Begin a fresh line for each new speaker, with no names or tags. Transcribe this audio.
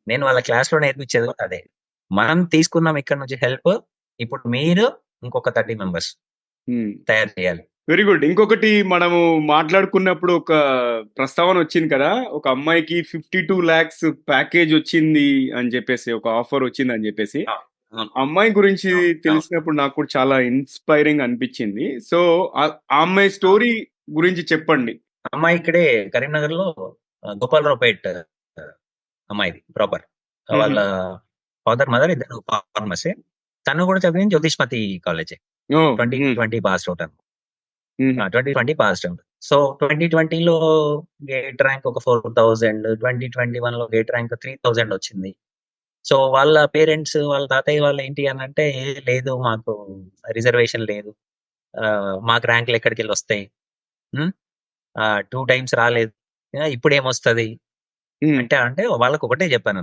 నేను వాళ్ళ క్లాస్‌లో నేర్పించేది కూడా అదే. మనం తీసుకున్నాం ఇక్కడ నుంచి హెల్ప్. ఇప్పుడు మీరు ఇంకొక 30 మెంబర్స్
హ్మ్.
తయారు చేయాలి.
Very good. ఇంకొకటి మనము మాట్లాడుకున్నప్పుడు ఒక ప్రస్తావన వచ్చింది కదా! ఒక అమ్మాయికి 52,00,000 ప్యాకేజ్ వచ్చింది అని చెప్పేసి, ఒక ఆఫర్ వచ్చిందని చెప్పేసి.
ఆ! అవును.
ఆ అమ్మాయి గురించి
అవును. అవును.
తెలిసినప్పుడు నాకు కూడా చాలా ఇన్‌స్పైరింగ్ అనిపిచ్చింది. సో, ఆ అమ్మాయి
అవును.
స్టోరీ గురించి చెప్పండి.
అమ్మాయి ఇక్కడే కరీంనగర్‌లో గోపాలరావుపేట్ అమ్మాయిది ప్రాపర్.
హుహు.
వాళ్ళ ఫాదర్, మదర్ ఇద్దరు ఫార్మసీ. తను కూడా చదివింది జ్యోతిష్మతి కాలేజే.
ఓహ్! హ్మ్.
2020 పాస్డ్ ఔట్.
హుహు.
2020 పాస్డ్ ఔట్. సో, 2020లో గేట్ ర్యాంక్ ఒక 4000, 2021లో గేట్ ర్యాంక్ 3000 వచ్చింది. సో, వాళ్ళ పేరెంట్స్, వాళ్ళ తాతయ్య వాళ్ళు ఏంటి అనంటే, లేదు మాకు రిజర్వేషన్ లేదు. మాకు ర్యాంక్‌లు ఎక్కడికెళ్ళొస్తాయి. హ్మ్. 2 టైమ్స్ రాలేదు. ఇప్పుడేమొస్తది?
హ్మ్.
అంటే వాళ్ళకొకటే చెప్పాను.